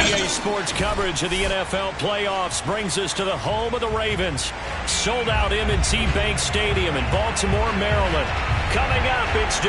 EA Sports coverage of the NFL playoffs brings us to the home of the Ravens. Sold out M&T Bank Stadium in Baltimore, Maryland. Coming up, it's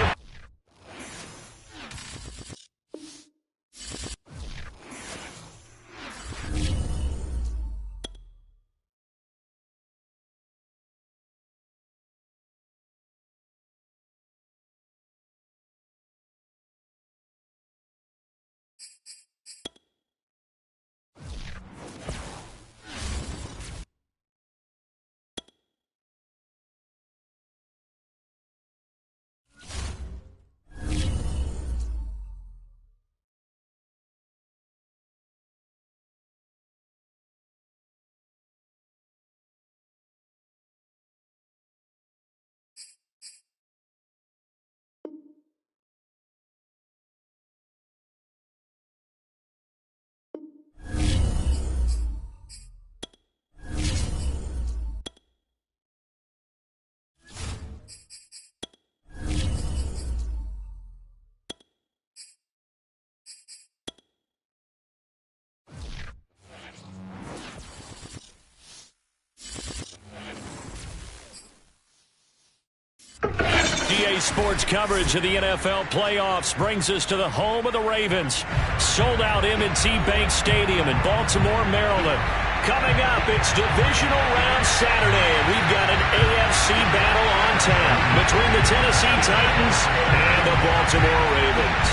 EA Sports coverage of the NFL playoffs brings us to the home of the Ravens. Sold out M&T Bank Stadium in Baltimore, Maryland. Coming up, it's divisional round Saturday, and we've got an AFC battle on tap between the Tennessee Titans and the Baltimore Ravens.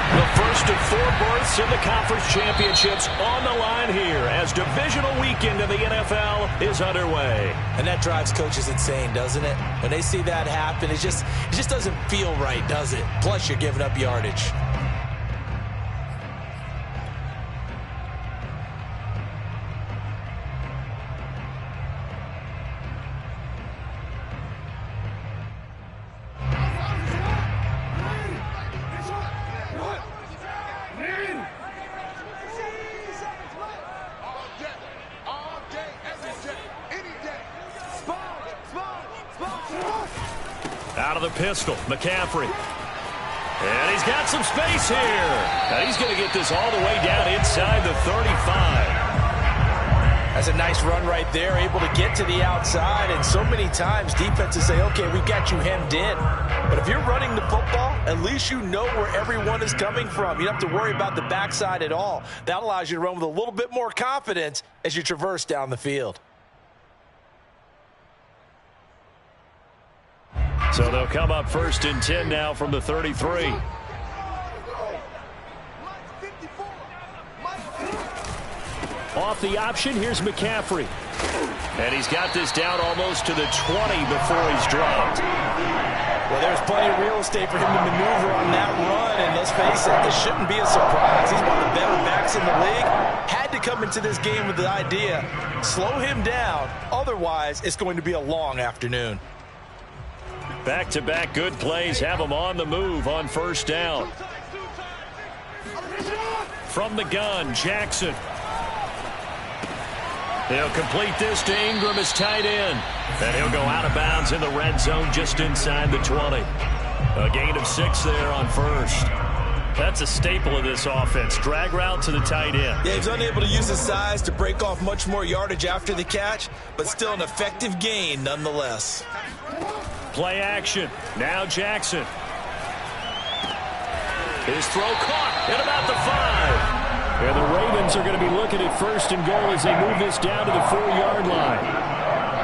The first of 4 berths in the conference championships on the line here as divisional weekend of the NFL is underway. And that drives coaches insane, doesn't it? When they see that happen, it just doesn't feel right, does it? Plus, you're giving up yardage. Out of the pistol, McCaffrey. And he's got some space here. And he's going to get this all the way down inside the 35. That's a nice run right there, able to get to the outside. And so many times defenses say, okay, we've got you hemmed in. But if you're running the football, at least you know where everyone is coming from. You don't have to worry about the backside at all. That allows you to run with a little bit more confidence as you traverse down the field. So they'll come up 1st and 10 now from the 33. Off the option, here's McCaffrey. And he's got this down almost to the 20 before he's dropped. Well, there's plenty of real estate for him to maneuver on that run. And let's face it, this shouldn't be a surprise. He's one of the better backs in the league. Had to come into this game with the idea, slow him down. Otherwise, it's going to be a long afternoon. Back-to-back good plays have him on the move on 1st down. From the gun, Jackson. He'll complete this to Ingram as tight end. And he'll go out of bounds in the red zone just inside the 20. A gain of 6 there on 1st. That's a staple of this offense. Drag route to the tight end. Yeah, he's unable to use his size to break off much more yardage after the catch, but still an effective gain nonetheless. Play action. Now Jackson. His throw caught at about the 5. And the Ravens are going to be looking at 1st and goal as they move this down to the 4-yard line.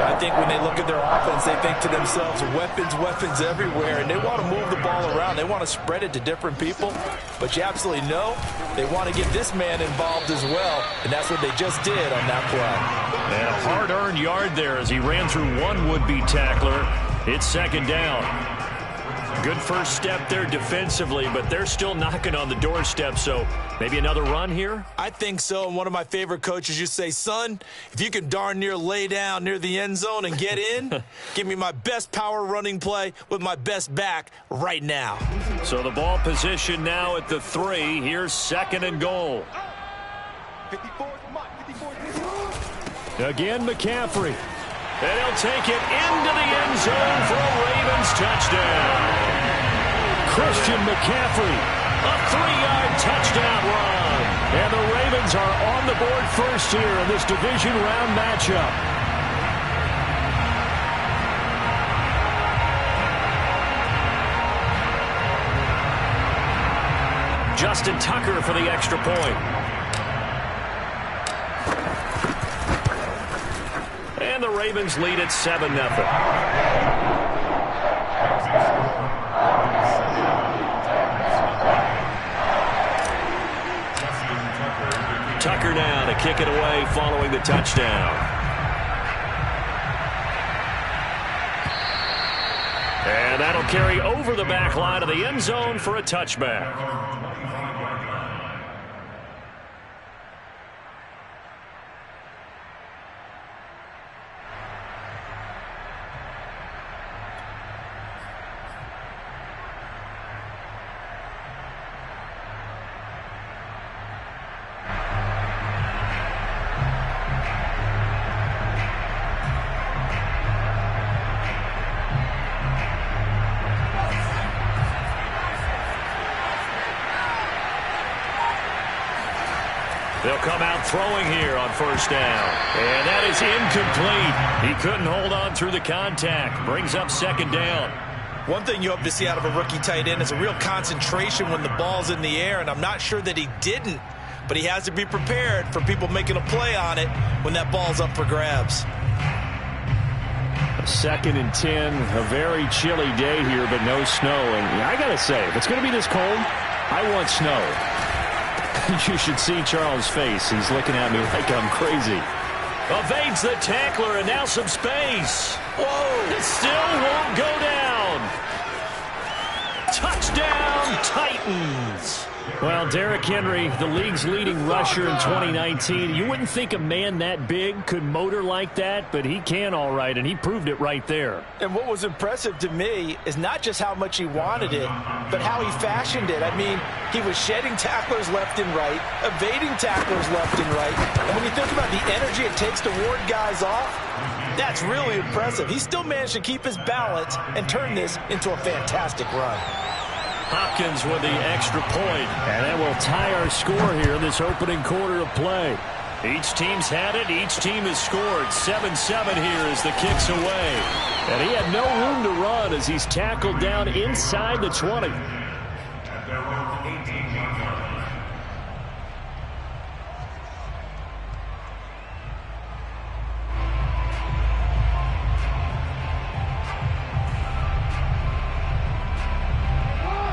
I think when they look at their offense, they think to themselves, weapons everywhere, and they want to move the ball around. They want to spread it to different people, but you absolutely know they want to get this man involved as well, and that's what they just did on that play. And a hard-earned yard there as he ran through one would-be tackler. It's 2nd down. Good first step there defensively, but they're still knocking on the doorstep, so maybe another run here? I think so, and one of my favorite coaches used to say, son, if you can darn near lay down near the end zone and get in, give me my best power running play with my best back right now. So the ball position now at the 3. Here's 2nd and goal. Again, McCaffrey. And he'll take it into the end zone for a Ravens touchdown. Christian McCaffrey, a 3-yard touchdown run. And the Ravens Ravens are on the board first here in this division round matchup. Justin Tucker for the extra point. And the Ravens lead at 7-0. Tucker now to kick it away following the touchdown. And that'll carry over the back line of the end zone for a touchback. They'll come out throwing here on first down. And that is incomplete. He couldn't hold on through the contact. Brings up second down. One thing you hope to see out of a rookie tight end is a real concentration when the ball's in the air, and I'm not sure that he didn't, but he has to be prepared for people making a play on it when that ball's up for grabs. 2nd and 10, a very chilly day here, but no snow. And I got to say, if it's going to be this cold, I want snow. You should see Charles' face. He's looking at me like I'm crazy. Evades the tackler, and now some space. Whoa! It still won't go down. Touchdown, Titans. Well, Derrick Henry, the league's leading rusher in 2019. You wouldn't think a man that big could motor like that, but he can all right, and he proved it right there. And what was impressive to me is not just how much he wanted it, but how he fashioned it. I mean, he was shedding tacklers left and right, evading tacklers left and right. And when you think about the energy it takes to ward guys off, that's really impressive. He still managed to keep his balance and turn this into a fantastic run. Hopkins with the extra point, and that will tie our score here in this opening quarter of play. Each team's had it. Each team has scored. 7-7 here as the kick's away. And he had no room to run as he's tackled down inside the 20.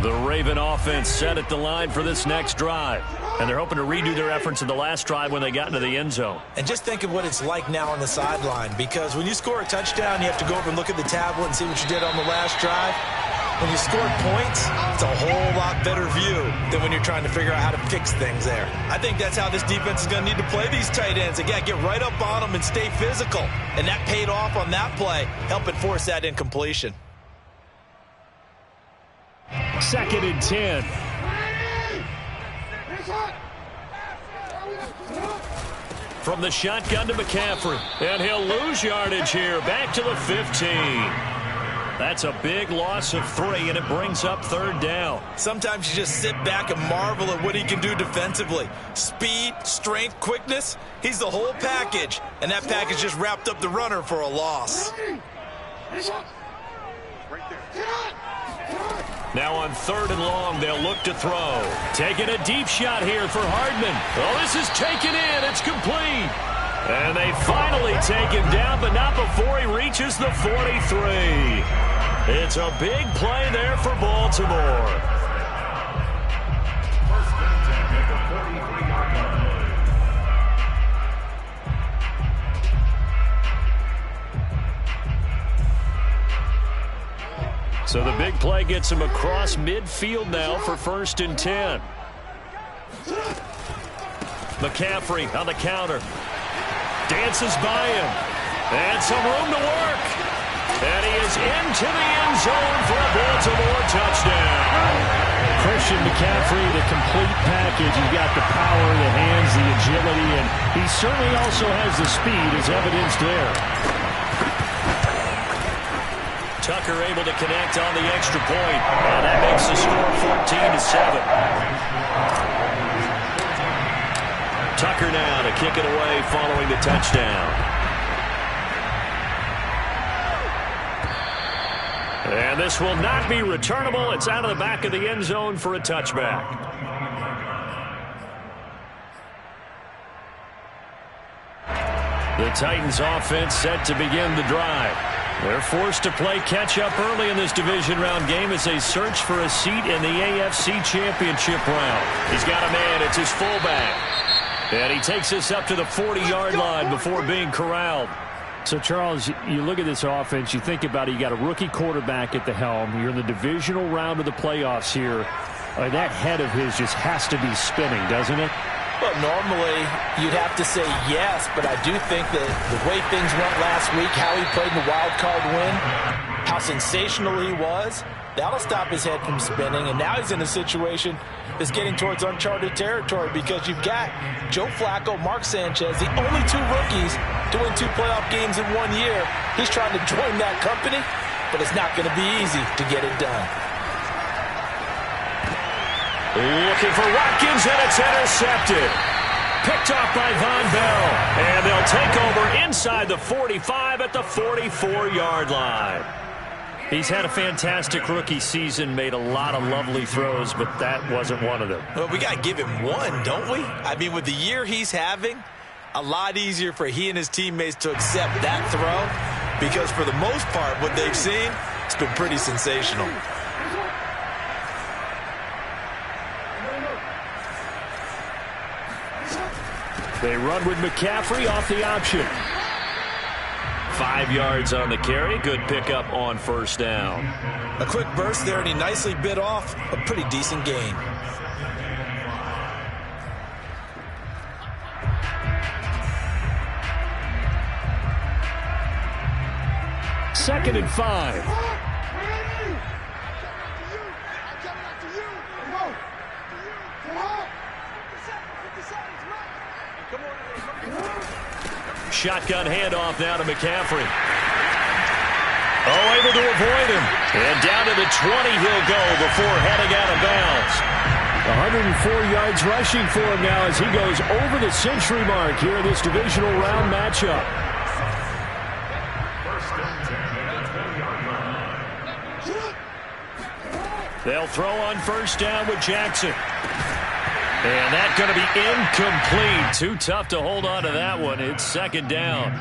The Raven offense set at the line for this next drive. And they're hoping to redo their efforts in the last drive when they got into the end zone. And just think of what it's like now on the sideline, because when you score a touchdown, you have to go over and look at the tablet and see what you did on the last drive. When you score points, it's a whole lot better view than when you're trying to figure out how to fix things there. I think that's how this defense is going to need to play these tight ends. Again, get right up on them and stay physical. And that paid off on that play, helping force that incompletion. 2nd and 10. From the shotgun to McCaffrey. And he'll lose yardage here. Back to the 15. That's a big loss of 3, and it brings up 3rd down. Sometimes you just sit back and marvel at what he can do defensively. Speed, strength, quickness. He's the whole package. And that package just wrapped up the runner for a loss. Now on 3rd and long, they'll look to throw. Taking a deep shot here for Hardman. Oh, this is taken in. It's complete. And they finally take him down, but not before he reaches the 43. It's a big play there for Baltimore. So the big play gets him across midfield now for 1st and 10. McCaffrey on the counter. Dances by him. And some room to work. And he is into the end zone for a Baltimore touchdown. Christian McCaffrey, the complete package. He's got the power, the hands, the agility, and he certainly also has the speed as evidenced there. Tucker able to connect on the extra point, and that makes the score 14-7. Tucker now to kick it away following the touchdown. And this will not be returnable. It's out of the back of the end zone for a touchback. The Titans offense set to begin the drive. They're forced to play catch-up early in this division round game as they search for a seat in the AFC Championship round. He's got a man. It's his fullback. And he takes us up to the 40-yard line before being corralled. So, Charles, you look at this offense, you think about it, you got a rookie quarterback at the helm. You're in the divisional round of the playoffs here. That head of his just has to be spinning, doesn't it? Well, normally you'd have to say yes, but I do think that the way things went last week, how he played in the wild card win, how sensational he was, that'll stop his head from spinning. And now he's in a situation that's getting towards uncharted territory because you've got Joe Flacco, Mark Sanchez, the only two rookies to win 2 playoff games in 1 year. He's trying to join that company, but it's not going to be easy to get it done. Looking for Watkins, and it's intercepted. Picked off by Von Bell. And they'll take over inside the 45 at the 44-yard line. He's had a fantastic rookie season, made a lot of lovely throws, but that wasn't one of them. Well, we got to give him one, don't we? I mean, with the year he's having, a lot easier for he and his teammates to accept that throw because for the most part, what they've seen, it's been pretty sensational. They run with McCaffrey off the option. 5 yards on the carry. Good pickup on first down. A quick burst there, and he nicely bit off a pretty decent gain. Second and 5. Shotgun handoff now to McCaffrey. Oh, able to avoid him. And down to the 20 he'll go before heading out of bounds. 104 yards rushing for him now as he goes over the century mark here in this divisional round matchup. They'll throw on first down with Jackson. And that's going to be incomplete. Too tough to hold on to that one. It's second down.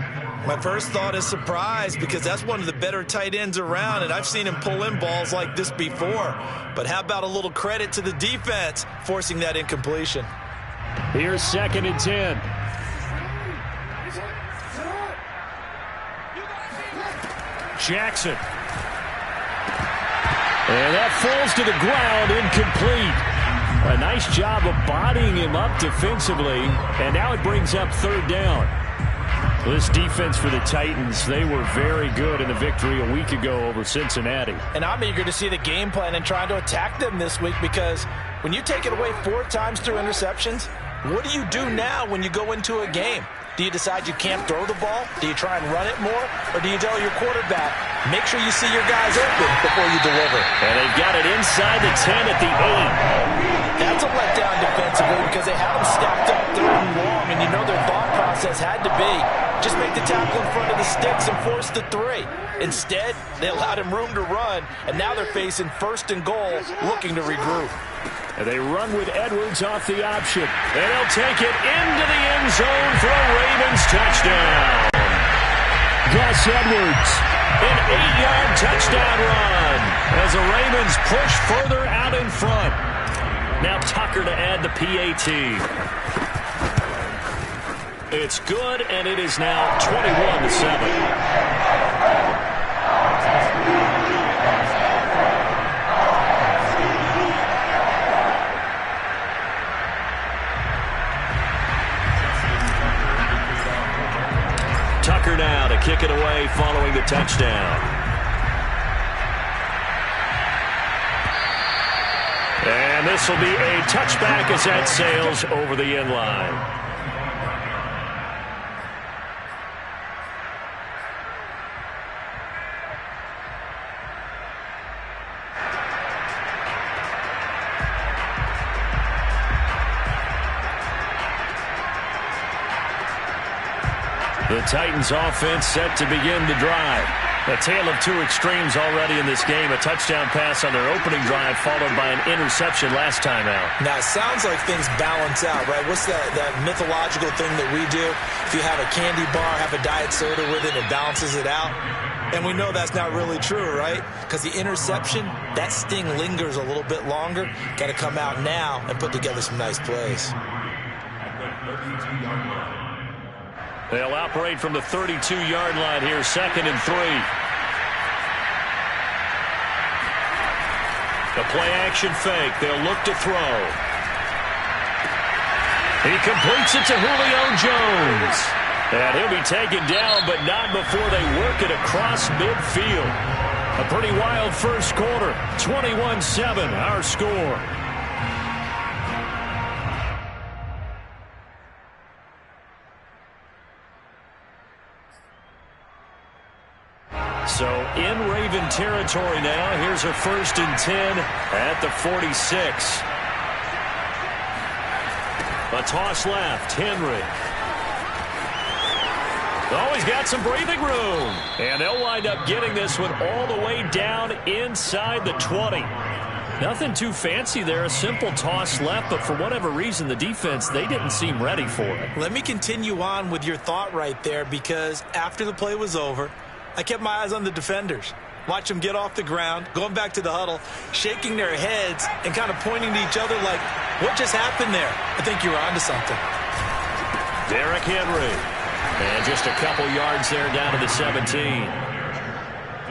My first thought is surprise because that's one of the better tight ends around, and I've seen him pull in balls like this before. But how about a little credit to the defense forcing that incompletion? Here's second and 10. Jackson. And that falls to the ground, incomplete. A nice job of bodying him up defensively, and now it brings up third down. This defense for the Titans, they were very good in the victory a week ago over Cincinnati. And I'm eager to see the game plan and trying to attack them this week because when you take it away 4 times through interceptions, what do you do now when you go into a game? Do you decide you can't throw the ball? Do you try and run it more? Or do you tell your quarterback, make sure you see your guys open before you deliver? And they've got it inside the 10 at the 8. That's a letdown defensively because they had them stacked up third and long, and you know their thought process had to be just make the tackle in front of the sticks and force the 3. Instead, they allowed him room to run, and now they're facing first and goal, looking to regroup. And they run with Edwards off the option. And they'll take it into the end zone for a Ravens touchdown. Gus Edwards. An 8-yard touchdown run as the Ravens push further out in front. Now Tucker to add the PAT. It's good, and it is now 21-7. Tucker now to kick it away following the touchdown. And this will be a touchback as that sails over the end line. The Titans offense set to begin the drive. A tale of two extremes already in this game. A touchdown pass on their opening drive followed by an interception last time out. Now, it sounds like things balance out, right? What's that mythological thing that we do? If you have a candy bar, have a diet soda with it, it balances it out. And we know that's not really true, right? Because the interception, that sting lingers a little bit longer. Got to come out now and put together some nice plays. They'll operate from the 32-yard line here, 2nd and 3. The play-action fake. They'll look to throw. He completes it to Julio Jones. And he'll be taken down, but not before they work it across midfield. A pretty wild first quarter. 21-7, our score. So in Raven territory now. Here's a 1st and 10 at the 46. A toss left. Henry. Oh, he's got some breathing room. And they'll wind up getting this one all the way down inside the 20. Nothing too fancy there. A simple toss left, but for whatever reason, the defense, they didn't seem ready for it. Let me continue on with your thought right there, because after the play was over, I kept my eyes on the defenders. Watch them get off the ground, going back to the huddle, shaking their heads and kind of pointing to each other like, what just happened there? I think you're onto something. Derrick Henry. And just a couple yards there down to the 17.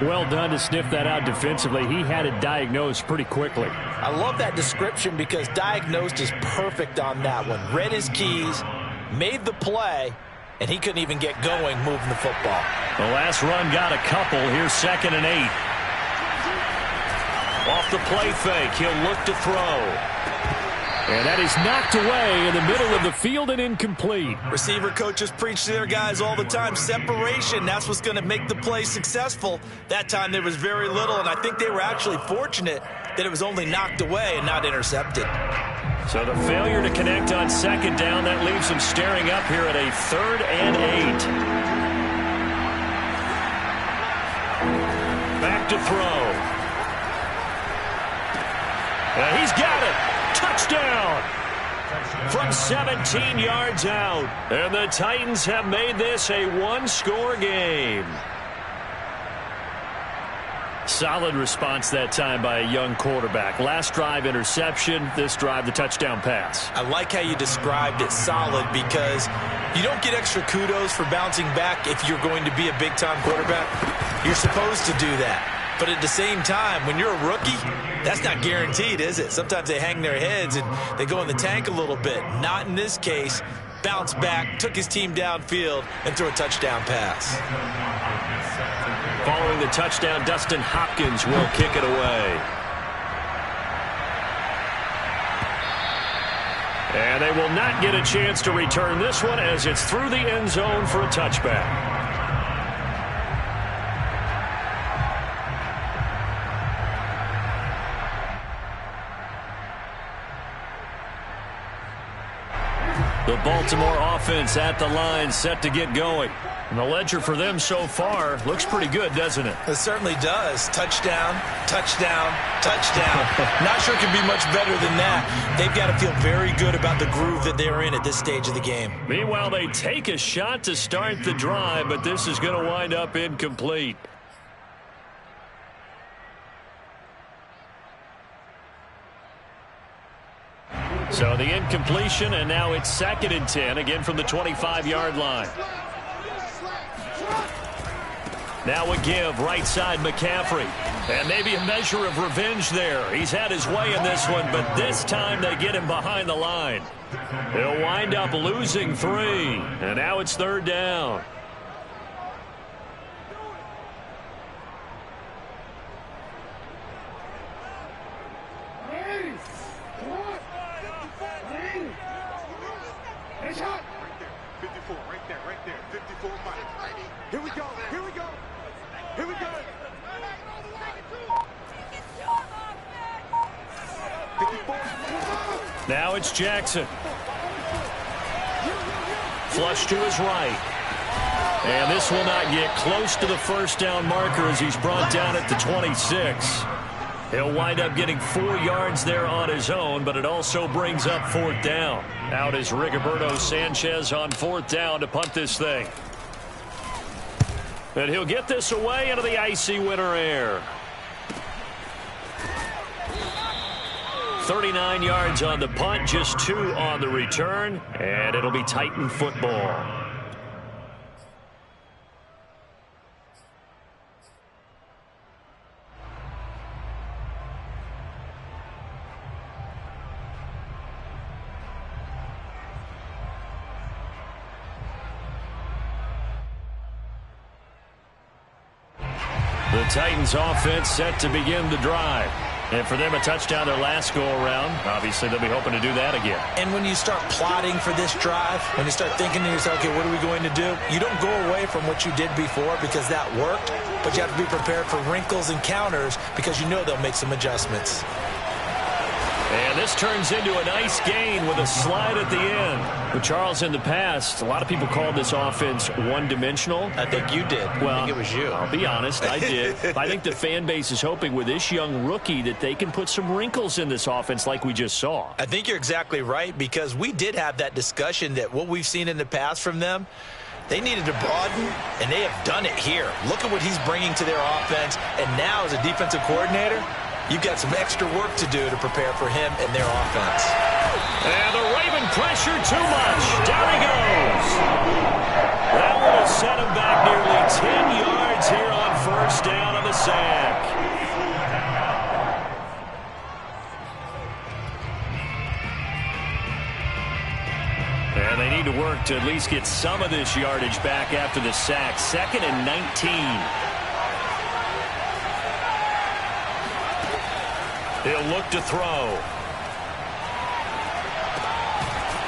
Well done to sniff that out defensively. He had it diagnosed pretty quickly. I love that description because diagnosed is perfect on that one. Read his keys, made the play, and he couldn't even get going moving the football. The last run got a couple. Here's 2nd and 8. Off the play fake, he'll look to throw. And that is knocked away in the middle of the field and incomplete. Receiver coaches preach to their guys all the time. Separation, that's what's going to make the play successful. That time there was very little, and I think they were actually fortunate that it was only knocked away and not intercepted. So the failure to connect on 2nd down, that leaves them staring up here at a 3rd and 8. Back to throw. He's got it. Touchdown from 17 yards out. And the Titans have made this a one-score game. Solid response that time by a young quarterback. Last drive, interception. This drive, the touchdown pass. I like how you described it, solid, because you don't get extra kudos for bouncing back if you're going to be a big-time quarterback. You're supposed to do that. But at the same time, when you're a rookie, that's not guaranteed, is it? Sometimes they hang their heads and they go in the tank a little bit. Not in this case. Bounce back, took his team downfield, and threw a touchdown pass. Following the touchdown, Dustin Hopkins will kick it away. And they will not get a chance to return this one as it's through the end zone for a touchback. The Baltimore offense at the line, set to get going. And the ledger for them so far looks pretty good, doesn't it? It certainly does. Touchdown, touchdown, touchdown. Not sure it can be much better than that. They've got to feel very good about the groove that they're in at this stage of the game. Meanwhile, they take a shot to start the drive, but this is going to wind up incomplete. So the incompletion, and now it's 2nd and 10, again from the 25-yard line. Now a give, right side McCaffrey. And maybe a measure of revenge there. He's had his way in this one, but this time they get him behind the line. He'll wind up losing 3, and now it's 3rd down. Now it's Jackson. Flush to his right. And this will not get close to the first down marker as he's brought down at the 26. He'll wind up getting 4 yards there on his own, but it also brings up 4th down. Out is Rigoberto Sanchez on 4th down to punt this thing. And he'll get this away into the icy winter air. 39 yards on the punt, just 2 on the return, and it'll be Titan football. The Titans offense set to begin the drive. And for them, a touchdown their last go-around. Obviously, they'll be hoping to do that again. And when you start plotting for this drive, when you start thinking to yourself, okay, what are we going to do? You don't go away from what you did before because that worked, but you have to be prepared for wrinkles and counters because you know they'll make some adjustments. And this turns into a nice gain with a slide at the end. But Charles, in the past, a lot of people called this offense one-dimensional. I think you did. Well, I think it was you. I'll be honest, I did. I think the fan base is hoping with this young rookie that they can put some wrinkles in this offense like we just saw. I think you're exactly right because we did have that discussion that what we've seen in the past from them, they needed to broaden, and they have done it here. Look at what he's bringing to their offense, and now as a defensive coordinator, you've got some extra work to do to prepare for him and their offense. And the Raven pressure too much. Down he goes. That will set him back nearly 10 yards here on 1st down on the sack. And they need to work to at least get some of this yardage back after the sack. 2nd and 19. He'll look to throw.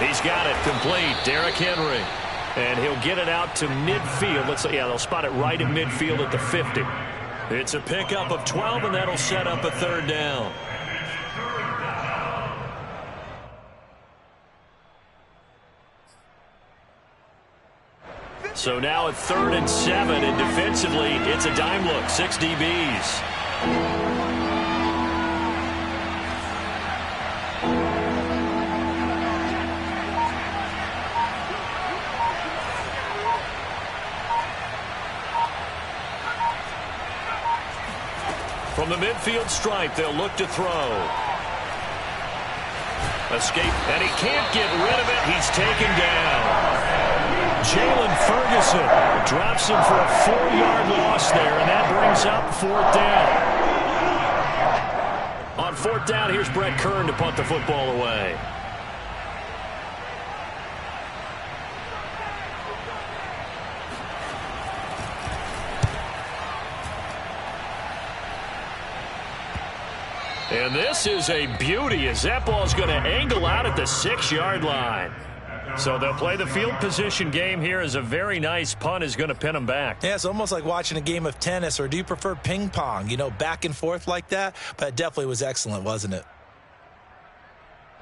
He's got it complete. Derrick Henry. And he'll get it out to midfield. They'll spot it right in midfield at the 50. It's a pickup of 12, and that'll set up a 3rd down. So now at 3rd and 7, and defensively, it's a dime look. 6 DBs. From the midfield stripe, they'll look to throw. Escape, and he can't get rid of it. He's taken down. Jalen Ferguson drops him for a 4-yard loss there, and that brings up 4th down. On 4th down, here's Brett Kern to punt the football away. And this is a beauty as that ball's going to angle out at the 6-yard line. So they'll play the field position game here as a very nice punt is going to pin them back. Yeah, it's almost like watching a game of tennis, or do you prefer ping pong? You know, back and forth like that? But it definitely was excellent, wasn't it?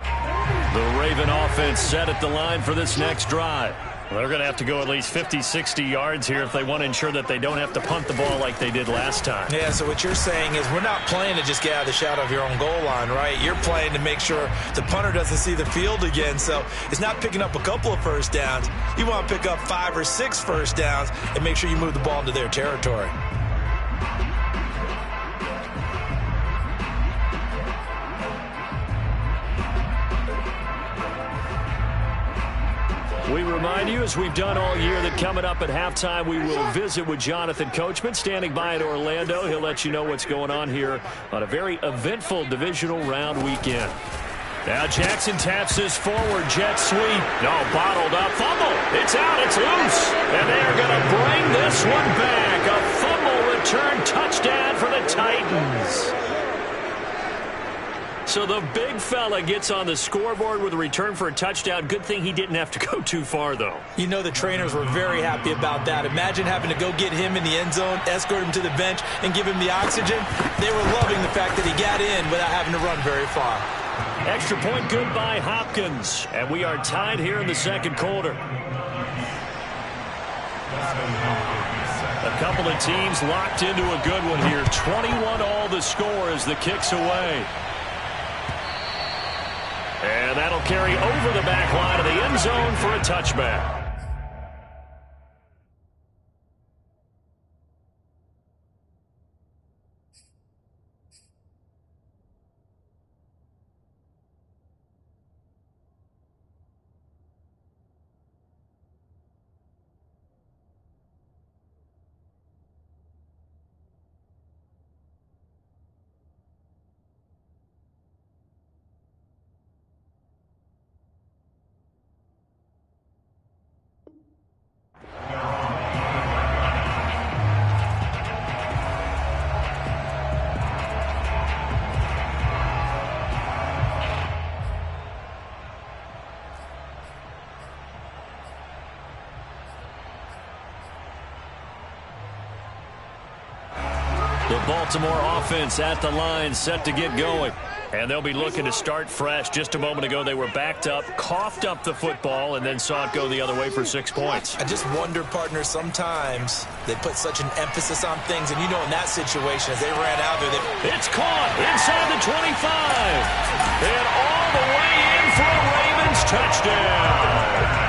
The Raven offense set at the line for this next drive. Well, they're going to have to go at least 50, 60 yards here if they want to ensure that they don't have to punt the ball like they did last time. Yeah, so what you're saying is we're not playing to just get out of the shadow of your own goal line, right? You're playing to make sure the punter doesn't see the field again. So it's not picking up a couple of 1st downs. You want to pick up 5 or 6 1st downs and make sure you move the ball into their territory. We remind you, as we've done all year, that coming up at halftime, we will visit with Jonathan Coachman, standing by in Orlando. He'll let you know what's going on here on a very eventful divisional round weekend. Now Jackson taps this forward jet sweep. No, bottled up. Fumble. It's out. It's loose. And they are going to bring this one back. A fumble return touchdown for the Titans. So the big fella gets on the scoreboard with a return for a touchdown. Good thing he didn't have to go too far, though. You know the trainers were very happy about that. Imagine having to go get him in the end zone, escort him to the bench, and give him the oxygen. They were loving the fact that he got in without having to run very far. Extra point good by Hopkins. And we are tied here in the 2nd quarter. Couple of teams locked into a good one here. 21-all the score as the kick's away. And that'll carry over the back line of the end zone for a touchback. The Baltimore offense at the line, set to get going. And they'll be looking to start fresh. Just a moment ago, they were backed up, coughed up the football, and then saw it go the other way for 6 points. I just wonder, partner, sometimes they put such an emphasis on things. And you know, in that situation, as they ran out there, it's caught inside the 25. And all the way in for a Ravens touchdown.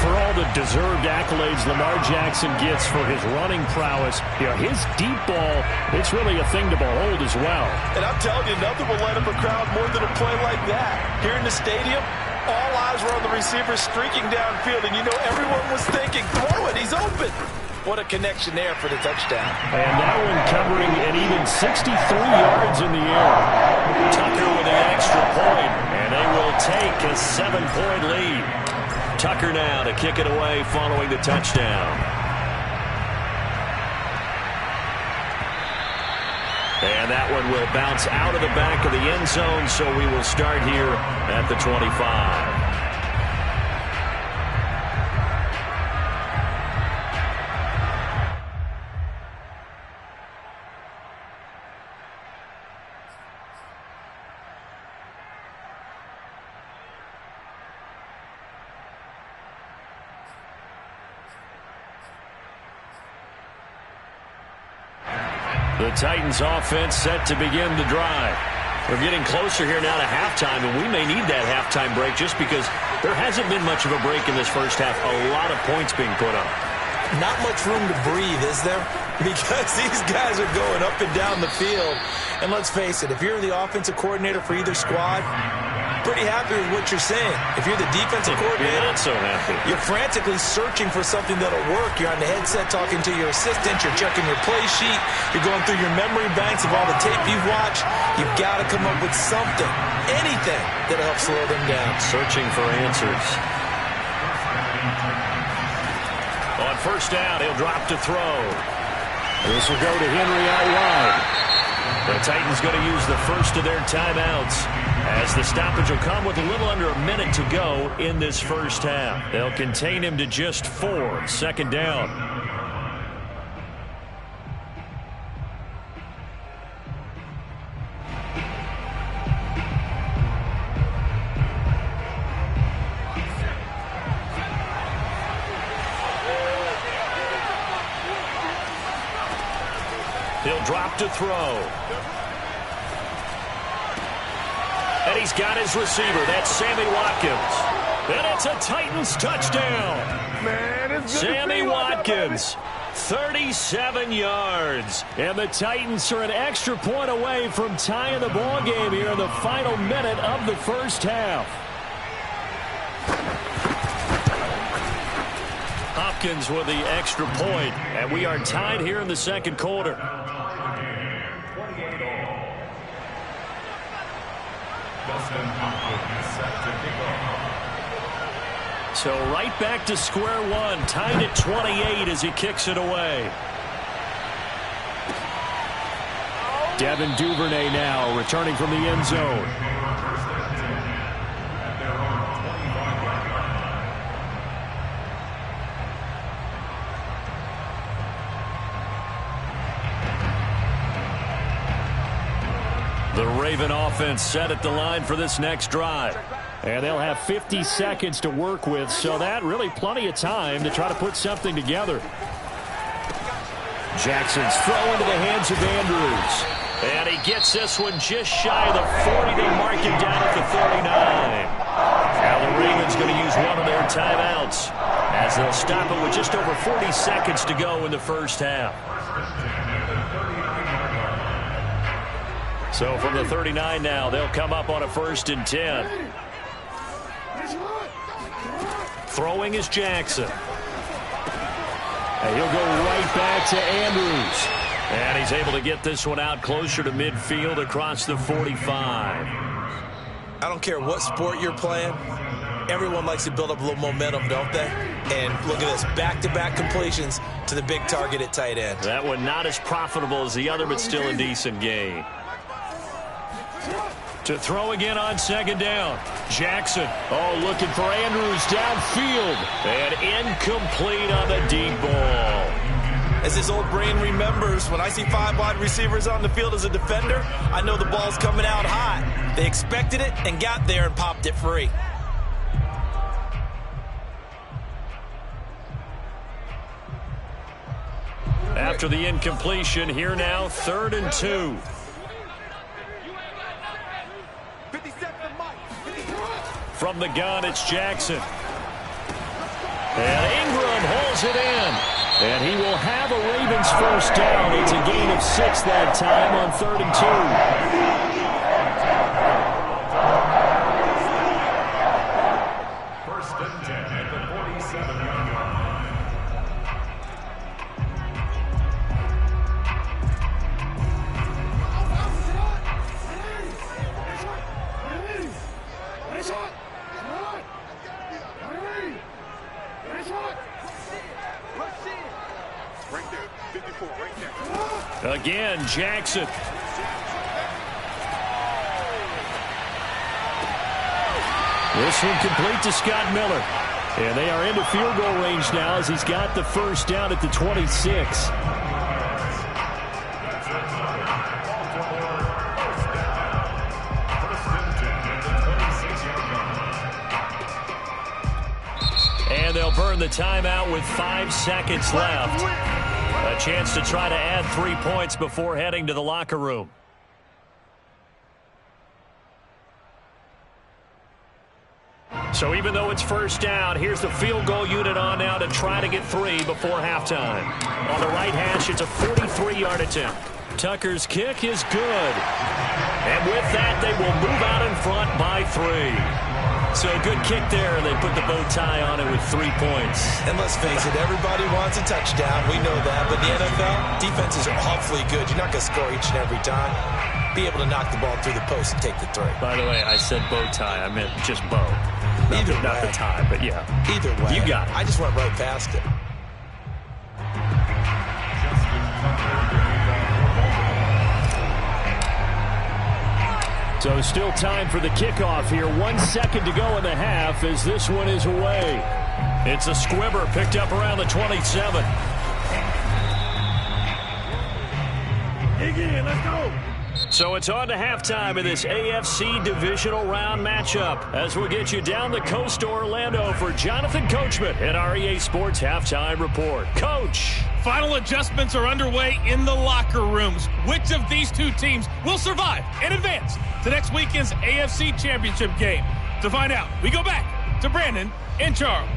For all the deserved accolades Lamar Jackson gets for his running prowess, you know, his deep ball, it's really a thing to behold as well. And I'm telling you, nothing will light up a crowd more than a play like that. Here in the stadium, all eyes were on the receiver streaking downfield, and you know everyone was thinking, throw it, he's open. What a connection there for the touchdown. And that one covering an even 63 yards in the air. Tucker with an extra point, and they will take a 7-point lead. Tucker now to kick it away following the touchdown. And that one will bounce out of the back of the end zone, so we will start here at the 25. The Titans offense set to begin the drive. We're getting closer here now to halftime, and we may need that halftime break just because there hasn't been much of a break in this first half. A lot of points being put up. Not much room to breathe, is there? Because these guys are going up and down the field. And let's face it, if you're the offensive coordinator for either squad, pretty happy with what you're saying. If you're the defensive coordinator, you're not so happy. You're frantically searching for something that'll work. You're on the headset talking to your assistant. You're checking your play sheet. You're going through your memory banks of all the tape you've watched. You've got to come up with something, anything that'll help slow them down. Searching for answers. On first down, he'll drop to throw. This will go to Henry out wide. The Titans going to use the first of their timeouts as the stoppage will come with a little under a minute to go in this first half. They'll contain him to just 4. Second down. He'll drop to throw. And he's got his receiver. That's Sammy Watkins. And it's a Titans touchdown. Man, it's good Sammy Watkins, 37 yards. And the Titans are an extra point away from tying the ball game here in the final minute of the first half. Hopkins with the extra point, and we are tied here in the second quarter. So right back to square one, tied at 28 as he kicks it away. Devin Duvernay now returning from the end zone. The Raven offense set at the line for this next drive. And they'll have 50 seconds to work with, so that really plenty of time to try to put something together. Jackson's throw into the hands of Andrews. And he gets this one just shy of the 40. They mark him down at the 39. Now the Ravens going to use one of their timeouts as they'll stop it with just over 40 seconds to go in the first half. So from the 39 now, they'll come up on a 1st and 10. Throwing is Jackson. And he'll go right back to Andrews. And he's able to get this one out closer to midfield across the 45. I don't care what sport you're playing. Everyone likes to build up a little momentum, don't they? And look at this, back-to-back completions to the big target at tight end. That one not as profitable as the other, but still a decent gain. To throw again on 2nd down. Jackson, looking for Andrews downfield. And incomplete on the deep ball. As his old brain remembers, when I see 5 wide receivers on the field as a defender, I know the ball's coming out hot. They expected it and got there and popped it free. After the incompletion, here now, 3rd and 2. From the gun, it's Jackson. And Ingram holds it in. And he will have a Ravens first down. It's a gain of 6 that time on 3rd and 2. First and 10 at the 47-yard line. Again, Jackson. This one complete to Scott Miller. And they are into field goal range now as he's got the first down at the 26. And they'll burn the timeout with 5 seconds left. A chance to try to add 3 points before heading to the locker room. So even though it's first down, here's the field goal unit on now to try to get 3 before halftime. On the right hash, it's a 43-yard attempt. Tucker's kick is good. And with that, they will move out in front by 3. So a good kick there. They put the bow tie on it with 3 points. And let's face it, everybody wants a touchdown. We know that. But the NFL, defenses are awfully good. You're not going to score each and every time. Be able to knock the ball through the post and take the 3. By the way, I said bow tie. I meant just bow. Not the tie, but yeah. Either way. You got it. I just went right past it. So still time for the kickoff here. 1 second to go in the half as this one is away. It's a squibber picked up around the 27. Again, let's go. So it's on to halftime in this AFC divisional round matchup as we'll get you down the coast to Orlando for Jonathan Coachman at our EA Sports Halftime Report. Coach. Final adjustments are underway in the locker rooms. Which of these two teams will survive and advance to next weekend's AFC Championship game? To find out, we go back to Brandon and Charles.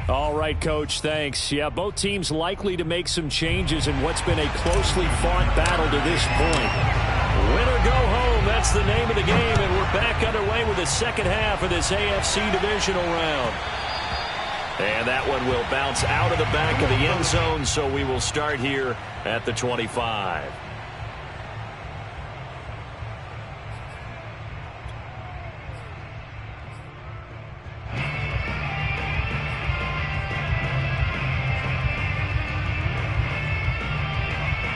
All right, Coach, thanks. Yeah, both teams likely to make some changes in what's been a closely fought battle to this point. Win or go home, that's the name of the game, and we're back underway with the second half of this AFC divisional round. And that one will bounce out of the back of the end zone, so we will start here at the 25.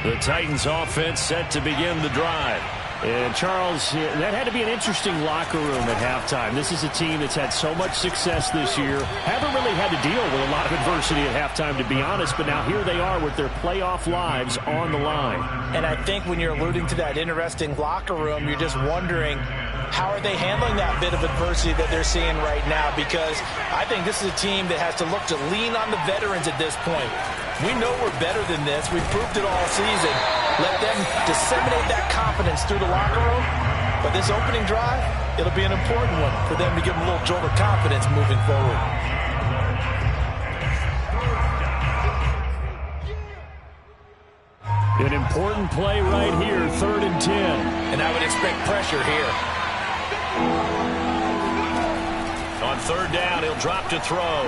The Titans offense set to begin the drive. And Charles, that had to be an interesting locker room at halftime. This is a team that's had so much success this year. Haven't really had to deal with a lot of adversity at halftime, to be honest. But now here they are with their playoff lives on the line. And I think when you're alluding to that interesting locker room, you're just wondering how are they handling that bit of adversity that they're seeing right now? Because I think this is a team that has to look to lean on the veterans at this point. We know we're better than this. We've proved it all season. Let them disseminate that confidence through the locker room. But this opening drive, it'll be an important one for them to give them a little jolt of confidence moving forward. An important play right here, 3rd and 10. And I would expect pressure here. On 3rd down, he'll drop to throw.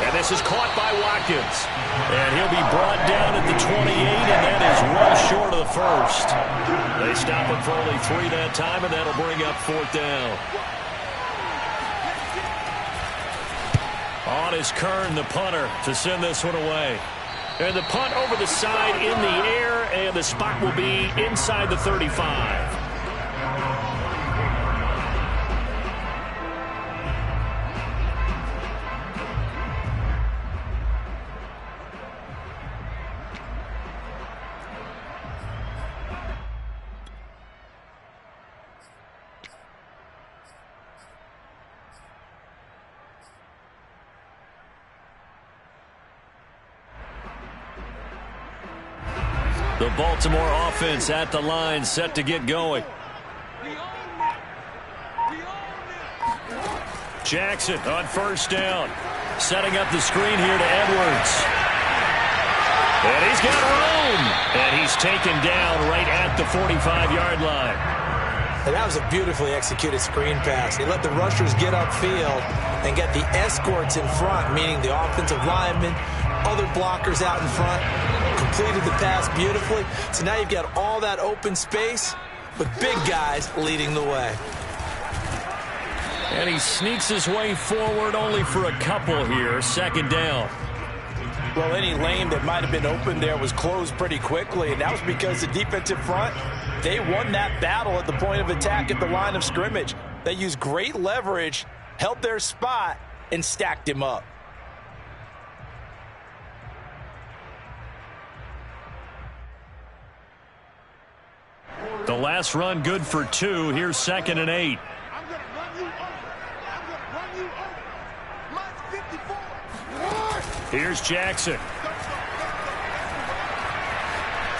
And this is caught by Watkins. And he'll be brought down at the 28, and that is well short of the first. They stop him for only 3 that time, and that'll bring up 4th down. On is Kern, the punter, to send this one away. And the punt over the side in the air, and the spot will be inside the 35. The Baltimore offense at the line, set to get going. Jackson on 1st down. Setting up the screen here to Edwards. And he's got room. And he's taken down right at the 45-yard line. And that was a beautifully executed screen pass. He let the rushers get upfield and get the escorts in front, meaning the offensive linemen, other blockers out in front. Completed the pass beautifully. So now you've got all that open space with big guys leading the way. And he sneaks his way forward only for a couple here. 2nd down. Well, any lane that might have been open there was closed pretty quickly, and that was because the defensive front, they won that battle at the point of attack at the line of scrimmage. They used great leverage, held their spot, and stacked him up. The last run good for 2. Here's 2nd and 8. Here's Jackson.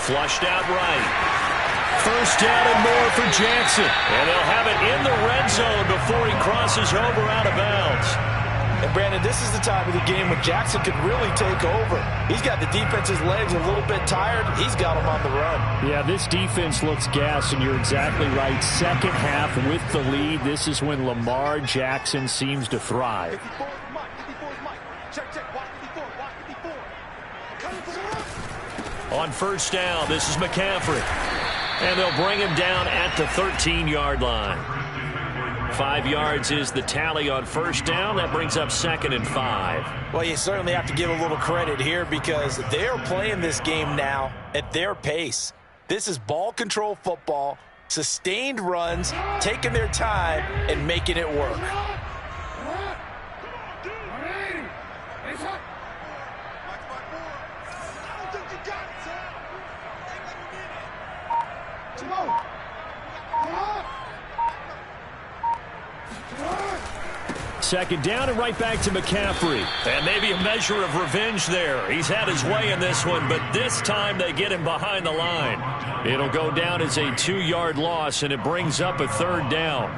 Flushed out right. 1st down and more for Jackson. And they'll have it in the red zone before he crosses over out of bounds. And, Brandon, this is the time of the game when Jackson could really take over. He's got the defense's legs a little bit tired. He's got them on the run. Yeah, this defense looks gassed, and you're exactly right. 2nd half with the lead. This is when Lamar Jackson seems to thrive. On 1st down, this is McCaffrey. And they'll bring him down at the 13-yard line. 5 yards is the tally on 1st down. That brings up 2nd and 5. Well, you certainly have to give a little credit here because they're playing this game now at their pace. This is ball control football, sustained runs, taking their time, and making it work. Second down and right back to McCaffrey. And maybe a measure of revenge there. He's had his way in this one, but this time they get him behind the line. It'll go down as a 2-yard loss, and it brings up a 3rd down.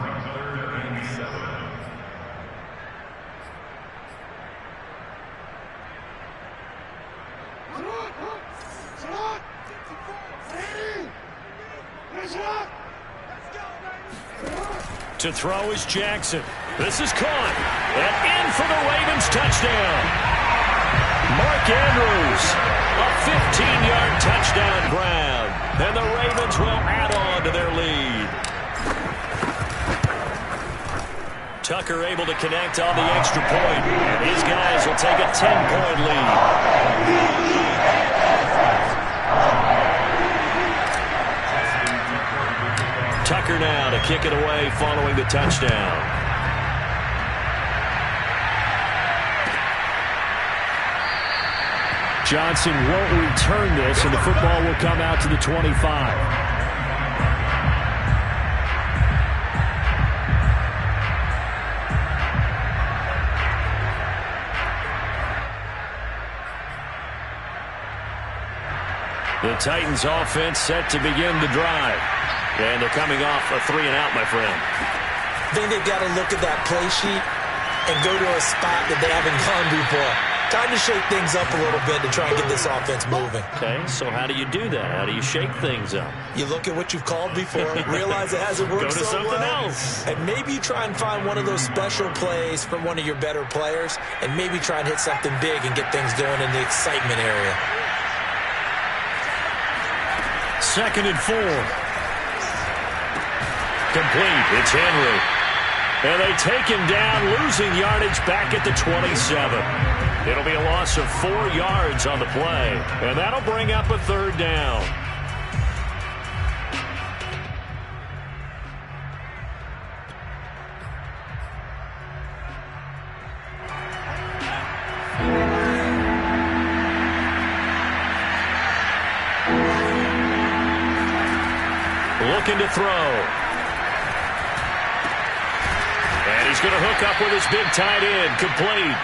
To throw is Jackson. This is caught. And in for the Ravens touchdown. Mark Andrews, a 15-yard touchdown grab. And the Ravens will add on to their lead. Tucker able to connect on the extra point. And his guys will take a 10-point lead. Tucker now to kick it away following the touchdown. Johnson won't return this, and the football will come out to the 25. The Titans offense set to begin the drive. And they're coming off a 3-and-out, my friend. I think they've got to look at that play sheet and go to a spot that they haven't gone before. Time to shake things up a little bit to try and get this offense moving. Okay, so how do you do that? How do you shake things up? You look at what you've called before, realize it hasn't worked Go to so something well, else. and maybe you try and find one of those special plays from one of your better players, and maybe try and hit something big and get things going in the excitement area. 2nd and 4. Complete. It's Henry. And they take him down, losing yardage back at the 27. It'll be a loss of 4 yards on the play, and that'll bring up a 3rd down. Looking to throw. And he's going to hook up with his big tight end, complete.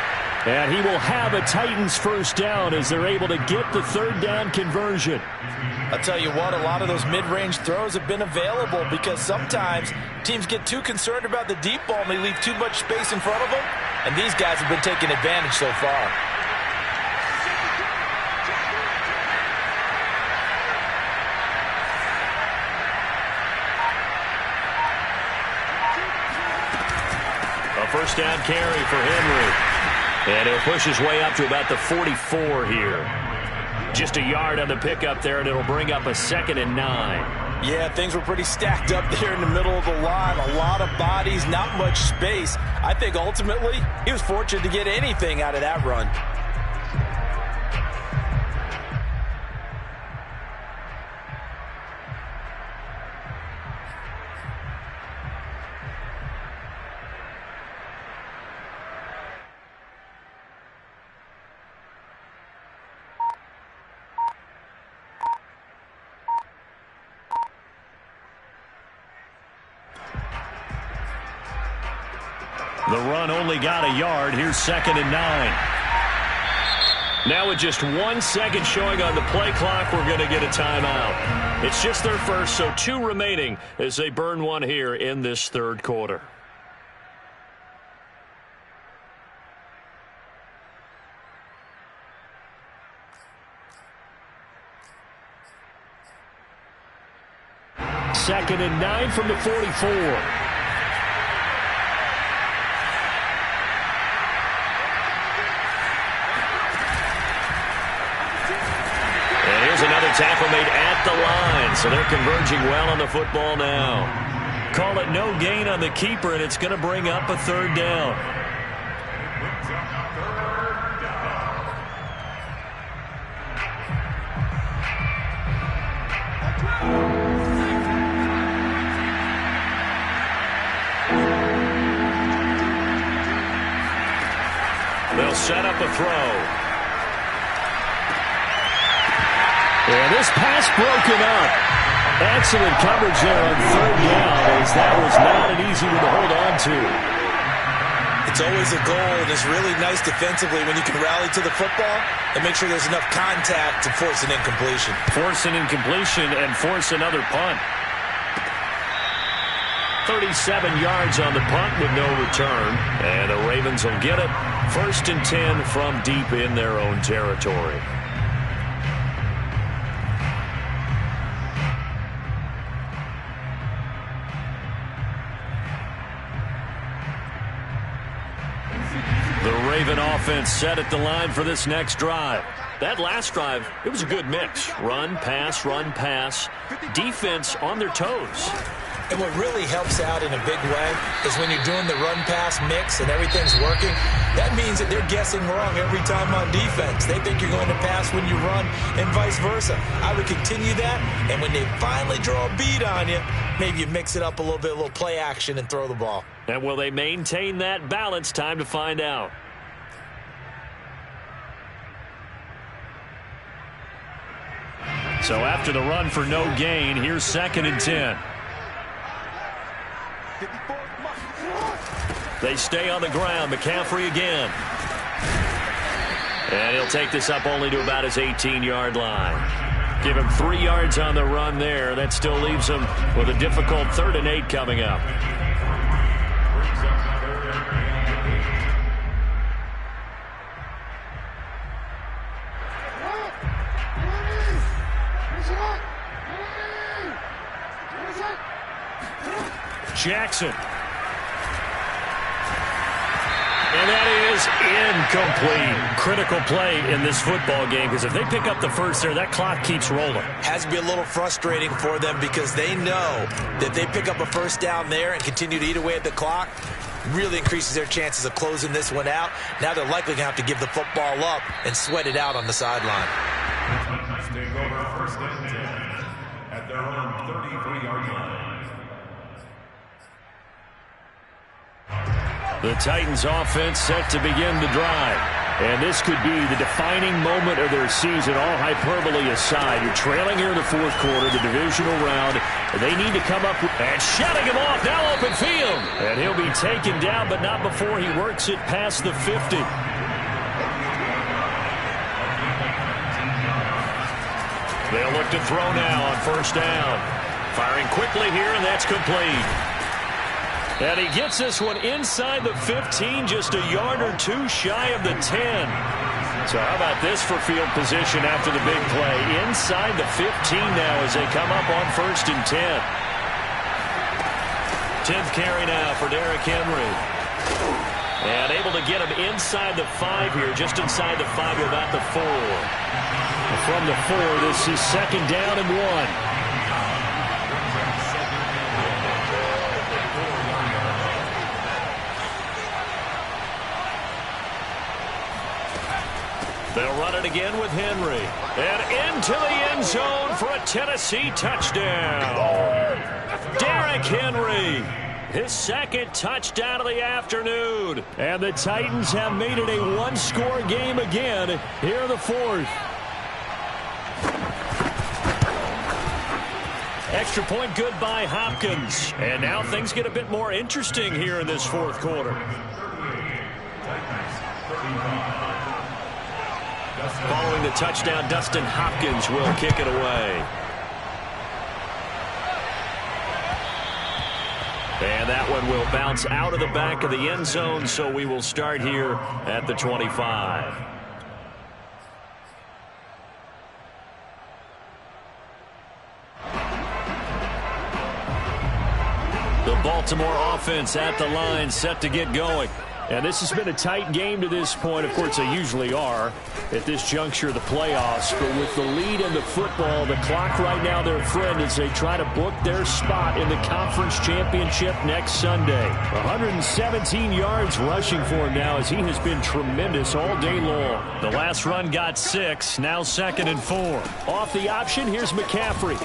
And he will have a Titans 1st down as they're able to get the 3rd down conversion. I'll tell you what, a lot of those mid-range throws have been available because sometimes teams get too concerned about the deep ball and they leave too much space in front of them. And these guys have been taking advantage so far. A 1st down carry for Henry. And he'll push his way up to about the 44 here. Just a yard on the pickup there, and it'll bring up a 2nd and 9. Yeah, things were pretty stacked up there in the middle of the line. A lot of bodies, not much space. I think ultimately he was fortunate to get anything out of that run. The run only got a yard. Here's 2nd and 9. Now with just 1 second showing on the play clock, we're going to get a timeout. It's just their first, so 2 remaining as they burn one here in this 3rd quarter. Second and 9 from the 44. Another tackle made at the line, so they're converging well on the football now. Call it no gain on the keeper, and it's going to bring up a 3rd down. They'll set up a throw. And this pass broken up. Excellent coverage there on 3rd down, as that was not an easy one to hold on to. It's always a goal, and it's really nice defensively when you can rally to the football and make sure there's enough contact to force an incompletion. Force an incompletion and force another punt. 37 yards on the punt with no return. And the Ravens will get it. 1st and 10 from deep in their own territory. The Raven offense set at the line for this next drive. That last drive, it was a good mix. Run, pass, defense on their toes. And what really helps out in a big way is when you're doing the run-pass mix and everything's working, that means that they're guessing wrong every time on defense. They think you're going to pass when you run and vice versa. I would continue that, and when they finally draw a beat on you, maybe you mix it up a little bit, a little play action, and throw the ball. And will they maintain that balance? Time to find out. So after the run for no gain, here's 2nd and 10. They stay on the ground. McCaffrey again. And he'll take this up only to about his 18-yard line. Give him 3 yards on the run there. That still leaves him with a difficult 3rd and 8 coming up. Jackson. And that is incomplete. Critical play in this football game, because if they pick up the first there, that clock keeps rolling. Has to be a little frustrating for them because they know that they pick up a first down there and continue to eat away at the clock, really increases their chances of closing this one out. Now they're likely going to have to give the football up and sweat it out on the sideline. Take over 1st and 10 at their own 33-yard line. The Titans offense set to begin the drive. And this could be the defining moment of their season, all hyperbole aside. You're trailing here in the 4th quarter, the divisional round. They need to come up with... And shutting him off, now open field. And he'll be taken down, but not before he works it past the 50. They'll look to throw now on 1st down. Firing quickly here, and that's complete. And he gets this one inside the 15, just a yard or 2 shy of the 10. So how about this for field position after the big play? Inside the 15 now as they come up on 1st and 10. 10th carry now for Derrick Henry. And able to get him inside the 5 here, just inside the 5 to about the 4. From the 4, this is 2nd down and 1. They'll run it again with Henry. And into the end zone for a Tennessee touchdown. Derrick Henry, his 2nd touchdown of the afternoon. And the Titans have made it a 1-score game again here in the 4th. Extra point good by Hopkins. And now things get a bit more interesting here in this 4th quarter. Following the touchdown, Dustin Hopkins will kick it away. And that one will bounce out of the back of the end zone, so we will start here at the 25. The Baltimore offense at the line, set to get going. And this has been a tight game to this point. Of course, they usually are at this juncture of the playoffs. But with the lead in the football, the clock right now, their friend, as they try to book their spot in the conference championship next Sunday. 117 yards rushing for him now, as he has been tremendous all day long. The last run got 6, now 2nd and 4. Off the option, here's McCaffrey.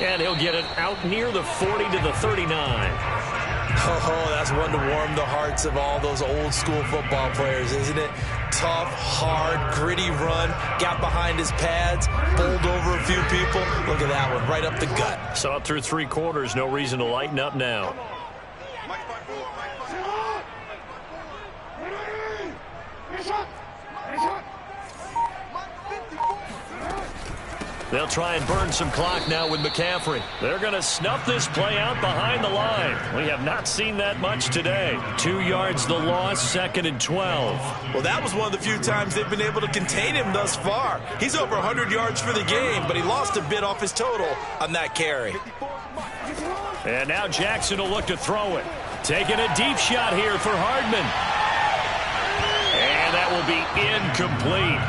And he'll get it out near the 40 to the 39. Oh, that's one to warm the hearts of all those old-school football players, isn't it? Tough, hard, gritty run, got behind his pads, bowled over a few people. Look at that one, right up the gut. Saw it through 3 quarters, no reason to lighten up now. They'll try and burn some clock now with McCaffrey. They're going to snuff this play out behind the line. We have not seen that much today. 2 yards the loss, 2nd and 12. Well, that was one of the few times they've been able to contain him thus far. He's over 100 yards for the game, but he lost a bit off his total on that carry. And now Jackson will look to throw it. Taking a deep shot here for Hardman. And that will be incomplete.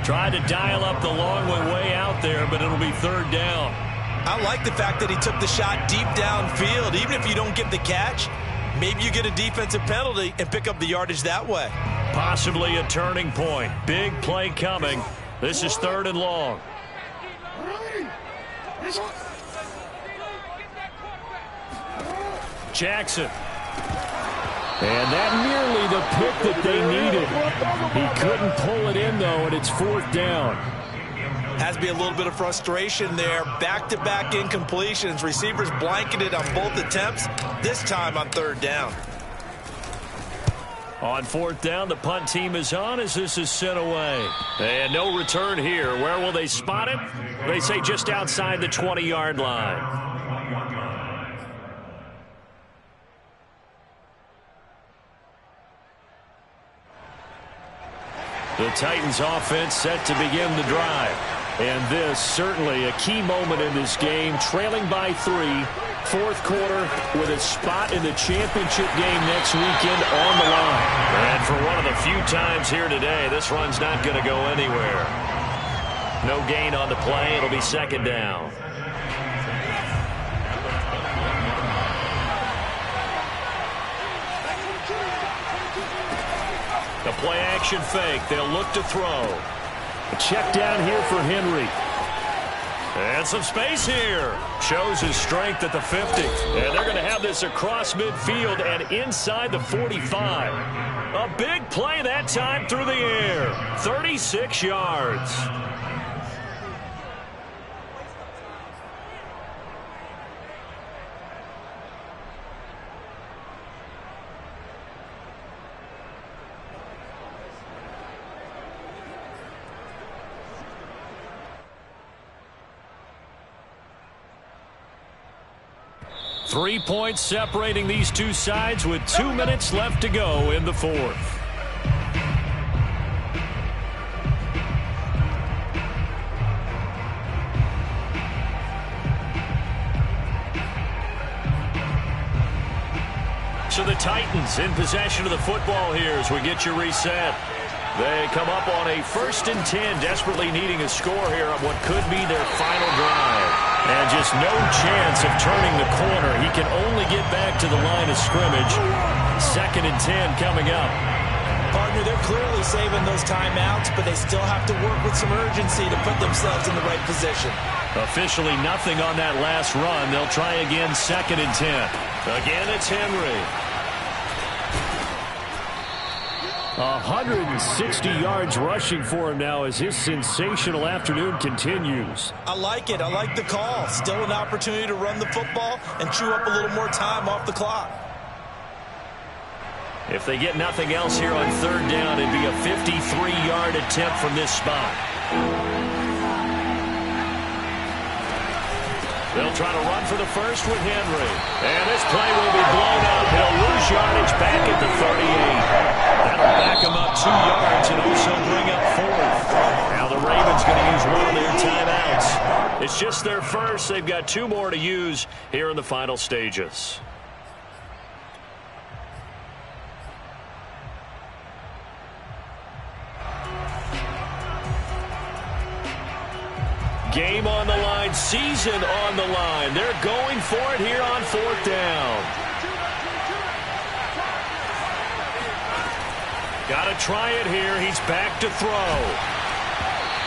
Tried to dial up the long one way out there, but it'll be 3rd down. I like the fact that he took the shot deep downfield. Even if you don't get the catch, maybe you get a defensive penalty and pick up the yardage that way. Possibly a turning point. Big play coming. This is 3rd and long. Jackson. And that nearly the pick that they needed. He couldn't pull it in, though, and it's 4th down. Has to be a little bit of frustration there. Back-to-back incompletions. Receivers blanketed on both attempts, this time on 3rd down. On fourth down, the punt team is on as this is sent away. And no return here. Where will they spot it? They say just outside the 20-yard line. The Titans offense set to begin the drive. And this certainly a key moment in this game, trailing by 3. Fourth quarter with a spot in the championship game next weekend on the line. And for one of the few times here today, this run's not going to go anywhere. No gain on the play. It'll be second down. The play action fake. They'll look to throw. A check down here for Henry. And some space here. Shows his strength at the 50. And they're going to have this across midfield and inside the 45. A big play that time through the air. 36 yards. Three points separating these two sides with 2 minutes left to go in the fourth. So the Titans in possession of the football here as we get you reset. They come up on a 1st and 10, desperately needing a score here on what could be their final drive. And just no chance of turning the corner. He can only get back to the line of scrimmage. 2nd and 10 coming up. Partner, they're clearly saving those timeouts, but they still have to work with some urgency to put themselves in the right position. Officially nothing on that last run. They'll try again 2nd and 10. Again, it's Henry. 160 yards rushing for him now as his sensational afternoon continues. I like it. I like the call. Still an opportunity to run the football and chew up a little more time off the clock. If they get nothing else here on 3rd down, it'd be a 53-yard attempt from this spot. They'll try to run for the first with Henry. And this play will be blown up. He'll lose yardage back at the 38. That'll back him up 2 yards and also bring up 4th. Now the Ravens going to use one of their timeouts. It's just their first. They've got 2 more to use here in the final stages. Game on the line, season on the line. They're going for it here on 4th down. Got to try it here. He's back to throw.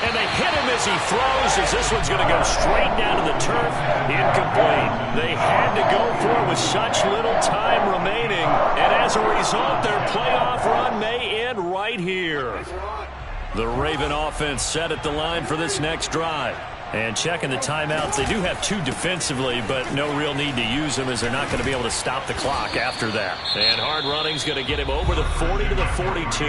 And they hit him as he throws, as this one's going to go straight down to the turf. Incomplete. They had to go for it with such little time remaining. And as a result, their playoff run may end right here. The Raven offense set at the line for this next drive. And checking the timeouts, they do have 2 defensively, but no real need to use them as they're not going to be able to stop the clock after that. And hard running's going to get him over the 40 to the 42.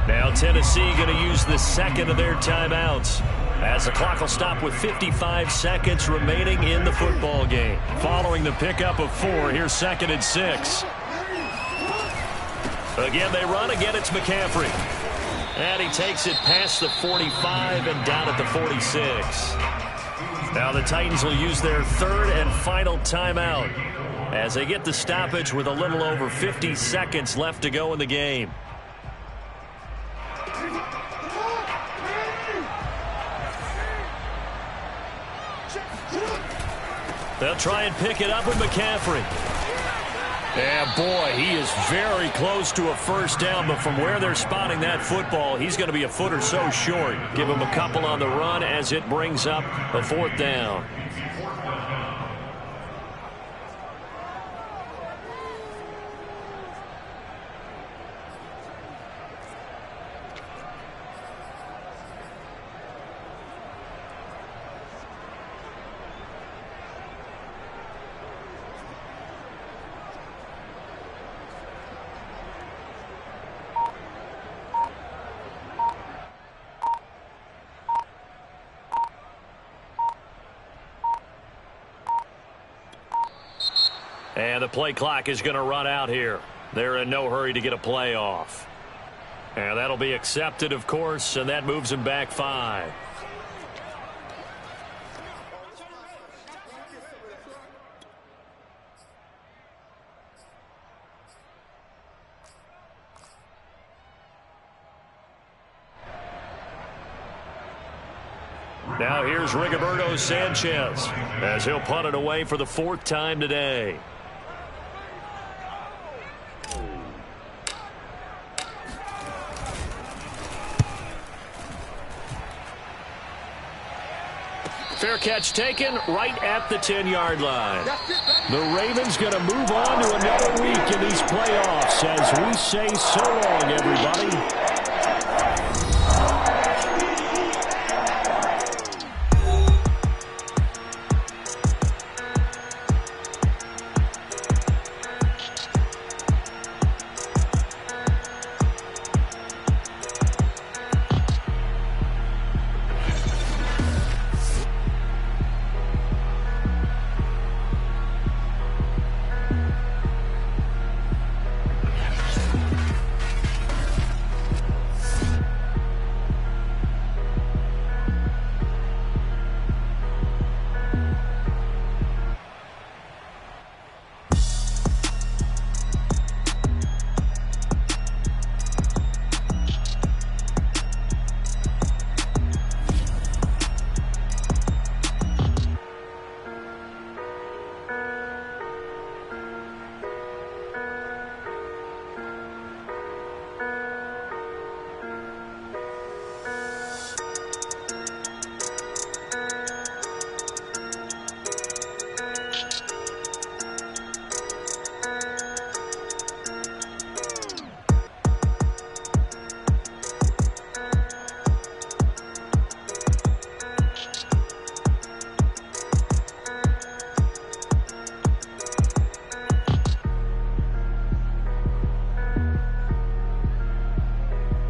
Now Tennessee going to use the 2nd of their timeouts as the clock will stop with 55 seconds remaining in the football game. Following the pickup of 4, here's 2nd and 6. Again, they run. Again, it's McCaffrey. And he takes it past the 45 and down at the 46. Now the Titans will use their 3rd and final timeout as they get the stoppage with a little over 50 seconds left to go in the game. They'll try and pick it up with McCaffrey. Yeah, boy, he is very close to a first down, but from where they're spotting that football, he's going to be a foot or so short. Give him a couple on the run as it brings up a 4th down. And the play clock is going to run out here. They're in no hurry to get a play off. And that'll be accepted, of course, and that moves them back 5. Now here's Rigoberto Sanchez as he'll punt it away for the 4th time today. Fair catch taken right at the 10-yard line. The Ravens going to move on to another week in these playoffs as we say so long, everybody.